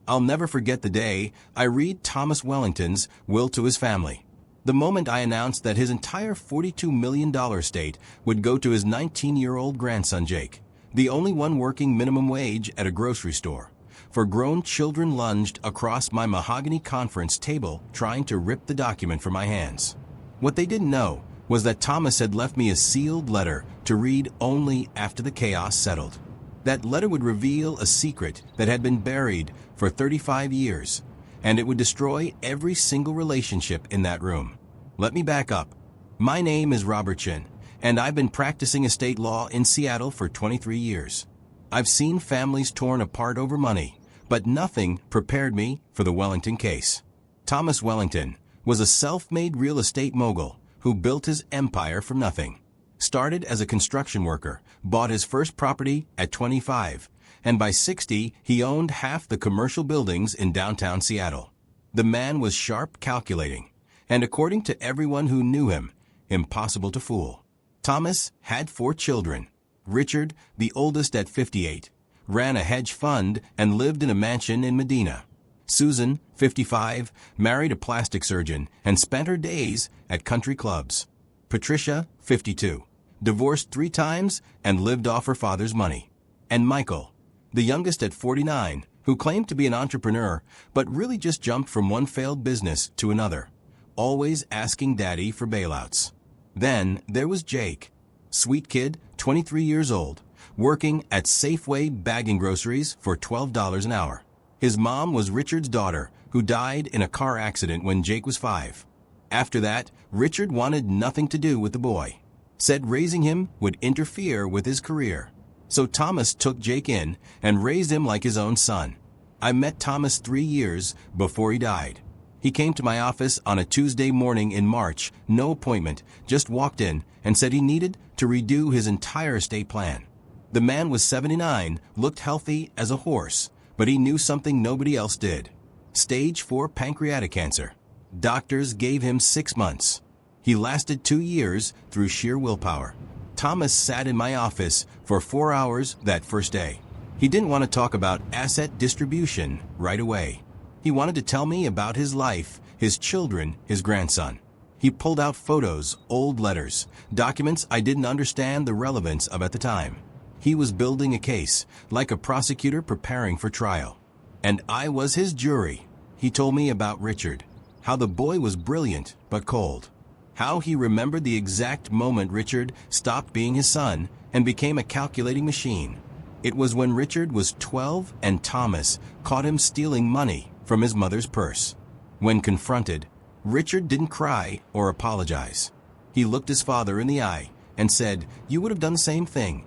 I'll never forget the day I read Thomas Wellington's will to his family. The moment I announced that his entire $42 million estate would go to his 19-year-old grandson Jake, the only one working minimum wage at a grocery store. For grown children lunged across my mahogany conference table trying to rip the document from my hands. What they didn't know was that Thomas had left me a sealed letter to read only after the chaos settled. That letter would reveal a secret that had been buried for 35 years, and it would destroy every single relationship in that room. Let me back up. My name is Robert Chin, and I've been practicing estate law in Seattle for 23 years. I've seen families torn apart over money, but nothing prepared me for the Wellington case. Thomas Wellington was a self-made real estate mogul who built his empire from nothing. Started as a construction worker, bought his first property at 25, and by 60 he owned half the commercial buildings in downtown Seattle. The man was sharp calculating, and according to everyone who knew him, impossible to fool. Thomas had 4 children. Richard, the oldest at 58, ran a hedge fund and lived in a mansion in Medina. Susan, 55, married a plastic surgeon and spent her days at country clubs. Patricia, 52, divorced 3 times and lived off her father's money. And Michael, the youngest at 49, who claimed to be an entrepreneur but really just jumped from one failed business to another, always asking daddy for bailouts. Then there was Jake, sweet kid, 23 years old, working at Safeway bagging groceries for $12 an hour. His mom was Richard's daughter, who died in a car accident when Jake was 5. After that, Richard wanted nothing to do with the boy. Said raising him would interfere with his career. So Thomas took Jake in and raised him like his own son. I met Thomas 3 years before he died. He came to my office on a Tuesday morning in March, no appointment, just walked in and said he needed to redo his entire estate plan. The man was 79, looked healthy as a horse, but he knew something nobody else did. Stage 4 pancreatic cancer. Doctors gave him 6 months. He lasted 2 years through sheer willpower. Thomas sat in my office for 4 hours that first day. He didn't want to talk about asset distribution right away. He wanted to tell me about his life, his children, his grandson. He pulled out photos, old letters, documents I didn't understand the relevance of at the time. He was building a case, like a prosecutor preparing for trial. And I was his jury. He told me about Richard, how the boy was brilliant but cold, how he remembered the exact moment Richard stopped being his son and became a calculating machine. It was when Richard was 12 and Thomas caught him stealing money from his mother's purse. When confronted, Richard didn't cry or apologize. He looked his father in the eye and said, "You would have done the same thing."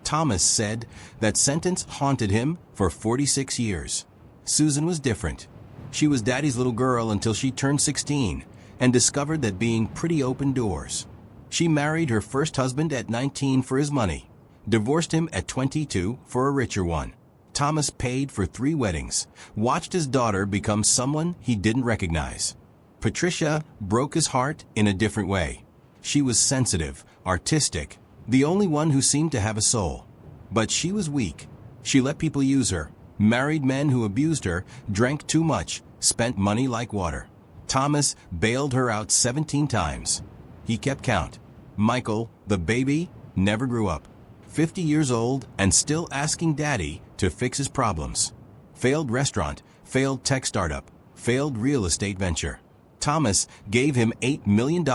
Thomas said that sentence haunted him for 46 years. Susan was different. She was daddy's little girl until she turned 16 and discovered that being pretty opened doors. She married her first husband at 19 for his money, divorced him at 22 for a richer one. Thomas paid for 3 weddings, watched his daughter become someone he didn't recognize. Patricia broke his heart in a different way. She was sensitive, artistic, the only one who seemed to have a soul. But she was weak. She let people use her, married men who abused her, drank too much, spent money like water. Thomas bailed her out 17 times. He kept count. Michael, the baby, never grew up. 50 years old and still asking daddy to fix his problems. Failed restaurant, failed tech startup, failed real estate venture. Thomas gave him $8 million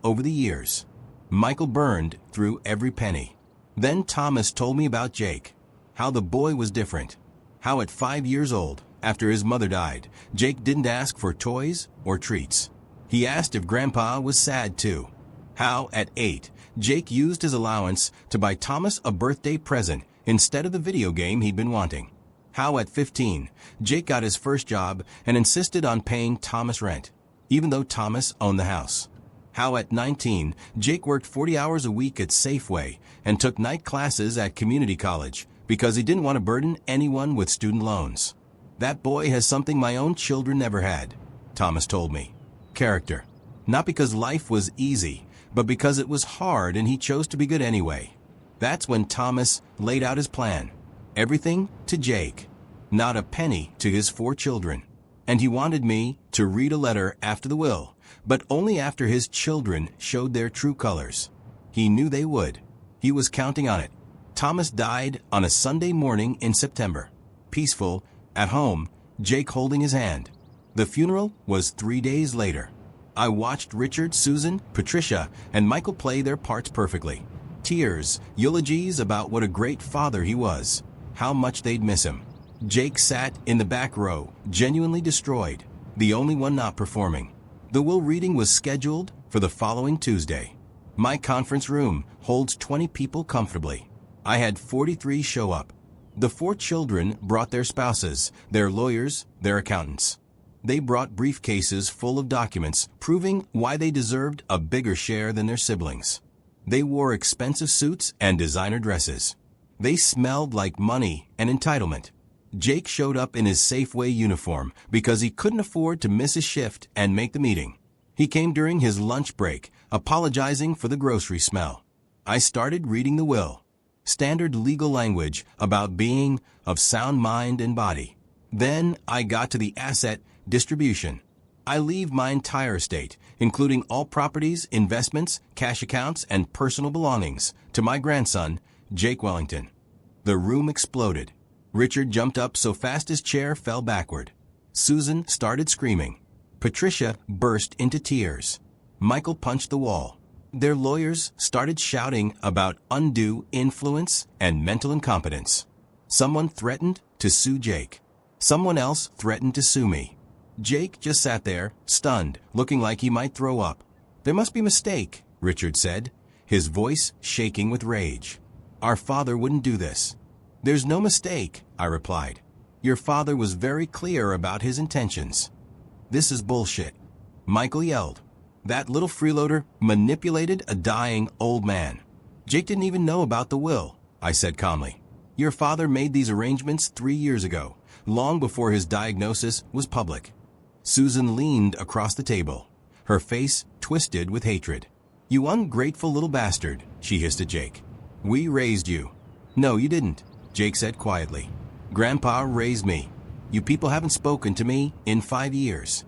over the years. Michael burned through every penny. Then Thomas told me about Jake, how the boy was different, how at 5 years old, after his mother died, Jake didn't ask for toys or treats. He asked if Grandpa was sad too. How at 8, Jake used his allowance to buy Thomas a birthday present instead of the video game he'd been wanting. How at 15, Jake got his first job and insisted on paying Thomas rent, even though Thomas owned the house. How at 19, Jake worked 40 hours a week at Safeway and took night classes at community college because he didn't want to burden anyone with student loans. That boy has something my own children never had, Thomas told me. Character. Not because life was easy, but because it was hard and he chose to be good anyway. That's when Thomas laid out his plan. Everything to Jake. not a penny to his 4 children. And he wanted me to read a letter after the will, but only after his children showed their true colors. He knew they would. He was counting on it. Thomas died on a Sunday morning in September. Peaceful, at home, Jake holding his hand. The funeral was 3 days later. I watched Richard, Susan, Patricia, and Michael play their parts perfectly. Tears, eulogies about what a great father he was, how much they'd miss him. Jake sat in the back row, genuinely destroyed, the only one not performing. The will reading was scheduled for the following Tuesday. My conference room holds 20 people comfortably. I had 43 show up. The 4 children brought their spouses, their lawyers, their accountants. They brought briefcases full of documents proving why they deserved a bigger share than their siblings. They wore expensive suits and designer dresses. They smelled like money and entitlement. Jake showed up in his Safeway uniform because he couldn't afford to miss his shift and make the meeting. He came during his lunch break, apologizing for the grocery smell. I started reading the will. Standard legal language about being of sound mind and body. Then I got to the asset distribution. I leave my entire estate, including all properties, investments, cash accounts, and personal belongings, to my grandson, Jake Wellington. The room exploded. Richard jumped up so fast his chair fell backward. Susan started screaming. Patricia burst into tears. Michael punched the wall. Their lawyers started shouting about undue influence and mental incompetence. Someone threatened to sue Jake. Someone else threatened to sue me. Jake just sat there, stunned, looking like he might throw up. "There must be a mistake," Richard said, his voice shaking with rage. "Our father wouldn't do this." "There's no mistake," I replied. "Your father was very clear about his intentions." "This is bullshit," Michael yelled. "That little freeloader manipulated a dying old man." "Jake didn't even know about the will," I said calmly. "Your father made these arrangements 3 years ago, long before his diagnosis was public." Susan leaned across the table, her face twisted with hatred. "You ungrateful little bastard," she hissed at Jake. "We raised you." "No, you didn't," Jake said quietly. "Grandpa raised me. You people haven't spoken to me in 5 years."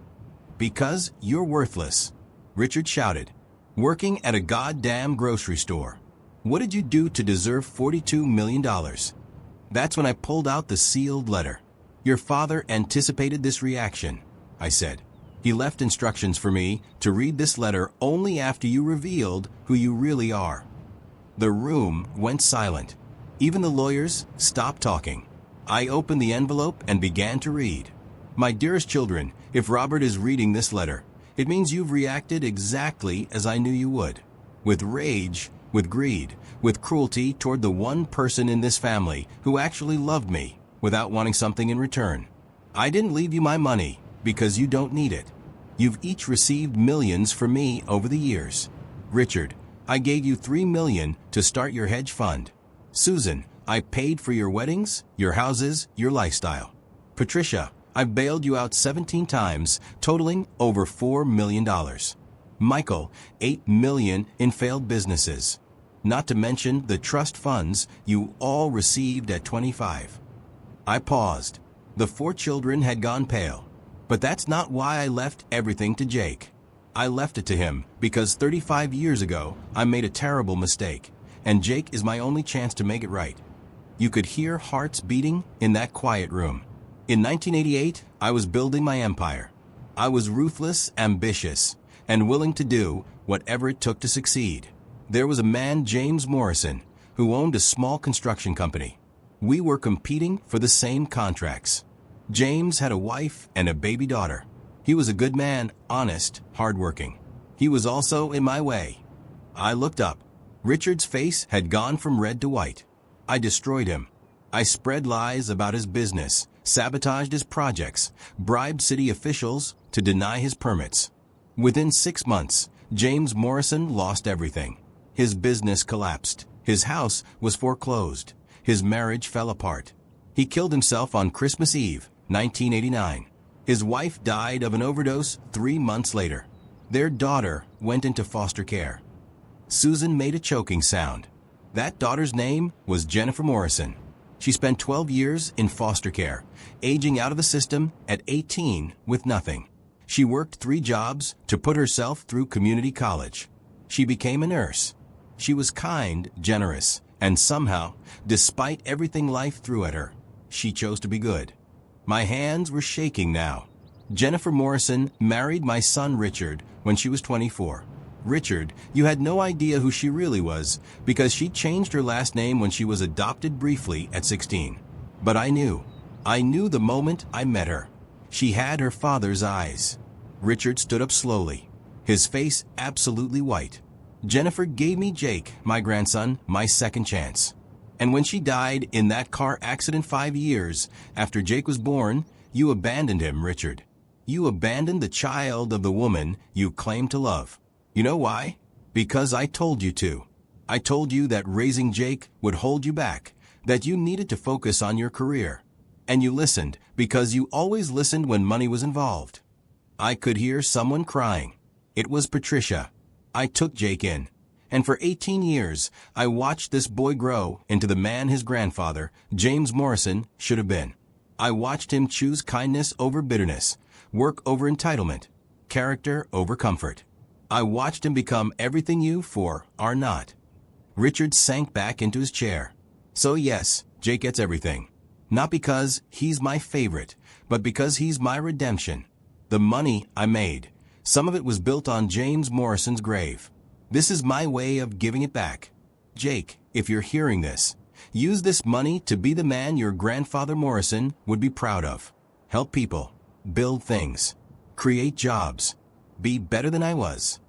"Because you're worthless," Richard shouted. "Working at a goddamn grocery store. What did you do to deserve $42 million? That's when I pulled out the sealed letter. "Your father anticipated this reaction," I said. "He left instructions for me to read this letter only after you revealed who you really are." The room went silent. Even the lawyers stopped talking. I opened the envelope and began to read. "My dearest children, if Robert is reading this letter, it means you've reacted exactly as I knew you would. With rage, with greed, with cruelty toward the one person in this family who actually loved me without wanting something in return. I didn't leave you my money because you don't need it. You've each received millions from me over the years. Richard, I gave you $3 million to start your hedge fund. Susan, I paid for your weddings, your houses, your lifestyle. Patricia, I've bailed you out 17 times, totaling over $4 million. Michael, $8 million in failed businesses. Not to mention the trust funds you all received at 25. I paused. The 4 children had gone pale. But that's not why I left everything to Jake. I left it to him because 35 years ago I made a terrible mistake, and Jake is my only chance to make it right. You could hear hearts beating in that quiet room. In 1988, I was building my empire. I was ruthless, ambitious, and willing to do whatever it took to succeed. There was a man, James Morrison, who owned a small construction company. We were competing for the same contracts. James had a wife and a baby daughter. He was a good man, honest, hardworking. He was also in my way. I looked up. Richard's face had gone from red to white. I destroyed him. I spread lies about his business, sabotaged his projects, bribed city officials to deny his permits. Within 6 months, James Morrison lost everything. His business collapsed. His house was foreclosed. His marriage fell apart. He killed himself on Christmas Eve, 1989. His wife died of an overdose 3 months later. Their daughter went into foster care. Susan made a choking sound. That daughter's name was Jennifer Morrison. She spent 12 years in foster care, aging out of the system at 18 with nothing. She worked 3 jobs to put herself through community college. She became a nurse. She was kind, generous, and somehow, despite everything life threw at her, she chose to be good. My hands were shaking now. Jennifer Morrison married my son Richard when she was 24. Richard, you had no idea who she really was because she changed her last name when she was adopted briefly at 16. But I knew. I knew the moment I met her. She had her father's eyes. Richard stood up slowly, his face absolutely white. Jennifer gave me Jake, my grandson, my second chance. And when she died in that car accident 5 years after Jake was born, you abandoned him, Richard. You abandoned the child of the woman you claimed to love. You know why? Because I told you to. I told you that raising Jake would hold you back, that you needed to focus on your career. And you listened because you always listened when money was involved. I could hear someone crying. It was Patricia. I took Jake in. And for 18 years, I watched this boy grow into the man his grandfather, James Morrison, should have been. I watched him choose kindness over bitterness, work over entitlement, character over comfort. I watched him become everything you four are not. Richard sank back into his chair. So yes, Jake gets everything. Not because he's my favorite, but because he's my redemption. The money I made, some of it was built on James Morrison's grave. This is my way of giving it back. Jake, if you're hearing this, use this money to be the man your grandfather Morrison would be proud of. Help people, build things, create jobs, be better than I was.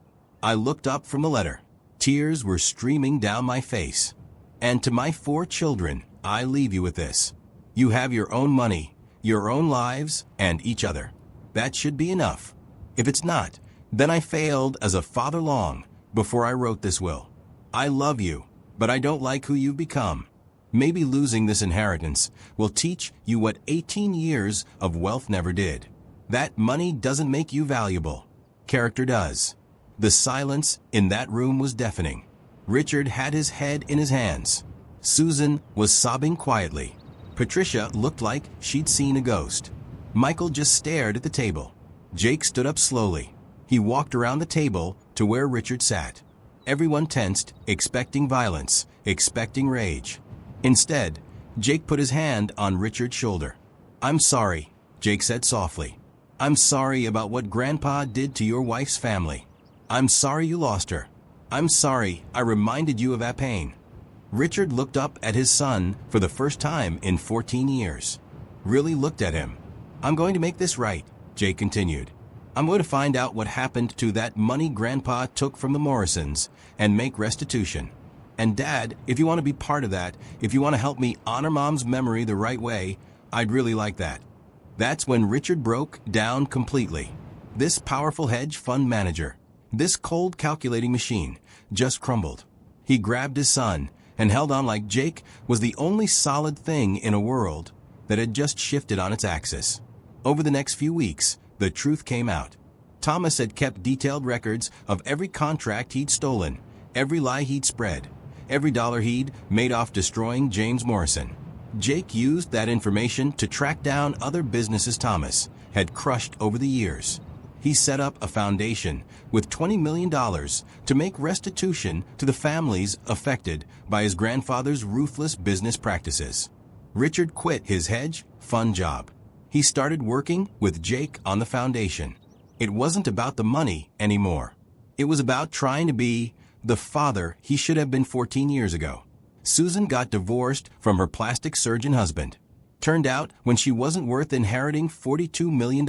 I looked up from the letter. Tears were streaming down my face. And to my 4 children, I leave you with this. You have your own money, your own lives, and each other. That should be enough. If it's not, then I failed as a father long before I wrote this will. I love you, but I don't like who you've become. Maybe losing this inheritance will teach you what 18 years of wealth never did. That money doesn't make you valuable. Character does. The silence in that room was deafening. Richard had his head in his hands. Susan was sobbing quietly. Patricia looked like she'd seen a ghost. Michael just stared at the table. Jake stood up slowly. He walked around the table to where Richard sat. Everyone tensed, expecting violence, expecting rage. Instead, Jake put his hand on Richard's shoulder. I'm sorry, Jake said softly. I'm sorry about what Grandpa did to your wife's family. I'm sorry you lost her. I'm sorry I reminded you of that pain. Richard looked up at his son for the first time in 14 years. Really looked at him. I'm going to make this right, Jake continued. I'm going to find out what happened to that money Grandpa took from the Morrisons and make restitution. And Dad, if you want to be part of that, if you want to help me honor Mom's memory the right way, I'd really like that. That's when Richard broke down completely. This powerful hedge fund manager, this cold calculating machine, just crumbled. He grabbed his son and held on like Jake was the only solid thing in a world that had just shifted on its axis. Over the next few weeks, the truth came out. Thomas had kept detailed records of every contract he'd stolen, every lie he'd spread, every dollar he'd made off destroying James Morrison. Jake used that information to track down other businesses Thomas had crushed over the years. He set up a foundation with $20 million to make restitution to the families affected by his grandfather's ruthless business practices. Richard quit his hedge fund job. He started working with Jake on the foundation. It wasn't about the money anymore. It was about trying to be the father he should have been 14 years ago. Susan got divorced from her plastic surgeon husband. Turned out when she wasn't worth inheriting $42 million.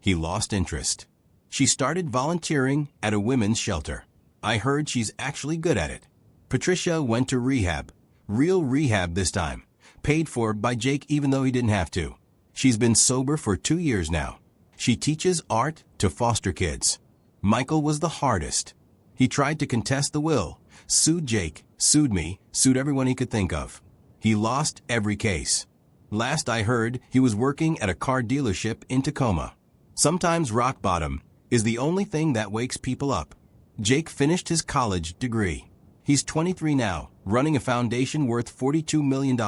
He lost interest. She started volunteering at a women's shelter. I heard she's actually good at it. Patricia went to rehab. Real rehab this time. Paid for by Jake even though he didn't have to. She's been sober for 2 years now. She teaches art to foster kids. Michael was the hardest. He tried to contest the will, sued Jake, sued me, sued everyone he could think of. He lost every case. Last I heard, he was working at a car dealership in Tacoma. Sometimes rock bottom is the only thing that wakes people up. Jake finished his college degree. He's 23 now, running a foundation worth $42 million.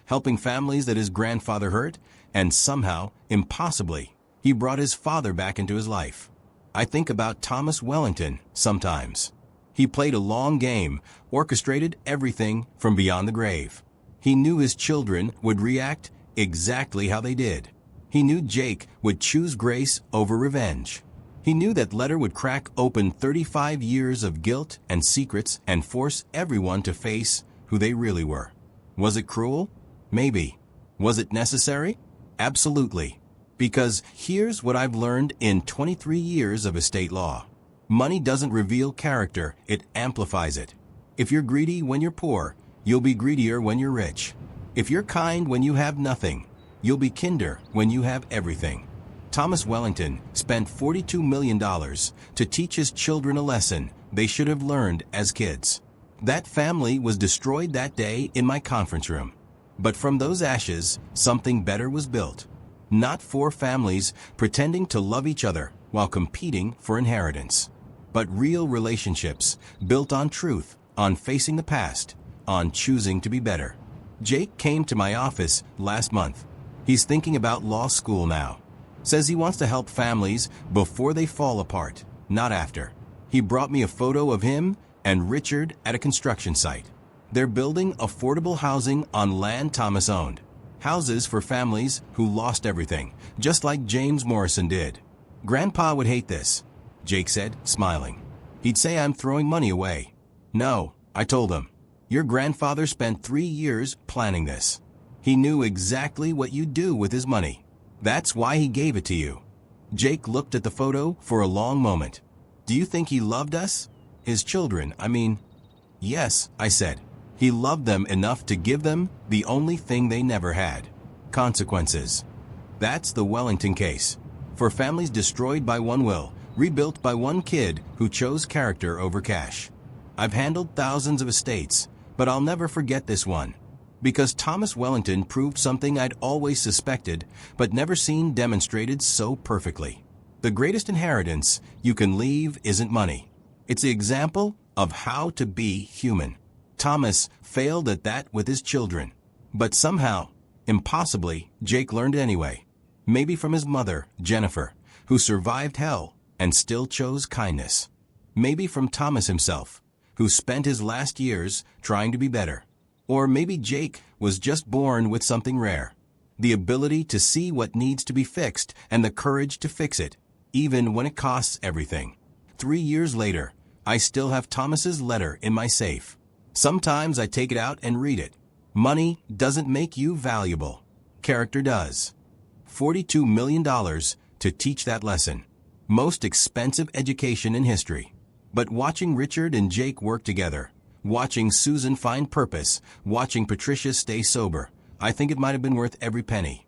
helping families that his grandfather hurt, and somehow, impossibly, he brought his father back into his life. I think about Thomas Wellington sometimes. He played a long game, orchestrated everything from beyond the grave. He knew his children would react exactly how they did. He knew Jake would choose grace over revenge. He knew that letter would crack open 35 years of guilt and secrets and force everyone to face who they really were. Was it cruel? Maybe. Was it necessary? Absolutely. Because here's what I've learned in 23 years of estate law. Money doesn't reveal character, it amplifies it. If you're greedy when you're poor, you'll be greedier when you're rich. If you're kind when you have nothing, you'll be kinder when you have everything. Thomas Wellington spent $42 million to teach his children a lesson they should have learned as kids. That family was destroyed that day in my conference room. But from those ashes, something better was built. Not four families pretending to love each other while competing for inheritance, but real relationships built on truth, on facing the past, on choosing to be better. Jake came to my office last month. He's thinking about law school now. Says he wants to help families before they fall apart, not after. He brought me a photo of him and Richard at a construction site. They're building affordable housing on land Thomas owned. Houses for families who lost everything, just like James Morrison did. Grandpa would hate this, Jake said, smiling. He'd say I'm throwing money away. No, I told him. Your grandfather spent 3 years planning this. He knew exactly what you'd do with his money. That's why he gave it to you. Jake looked at the photo for a long moment. Do you think he loved us? His children, I mean. Yes, I said. He loved them enough to give them the only thing they never had. Consequences. That's the Wellington case. For families destroyed by one will, rebuilt by one kid who chose character over cash. I've handled thousands of estates, but I'll never forget this one. Because Thomas Wellington proved something I'd always suspected, but never seen demonstrated so perfectly. The greatest inheritance you can leave isn't money. It's the example of how to be human. Thomas failed at that with his children. But somehow, impossibly, Jake learned anyway. Maybe from his mother, Jennifer, who survived hell and still chose kindness. Maybe from Thomas himself, who spent his last years trying to be better. Or maybe Jake was just born with something rare. The ability to see what needs to be fixed and the courage to fix it, even when it costs everything. 3 years later, I still have Thomas's letter in my safe. Sometimes I take it out and read it. Money doesn't make you valuable. Character does. $42 million to teach that lesson. Most expensive education in history. But watching Richard and Jake work together, watching Susan find purpose, watching Patricia stay sober, I think it might have been worth every penny.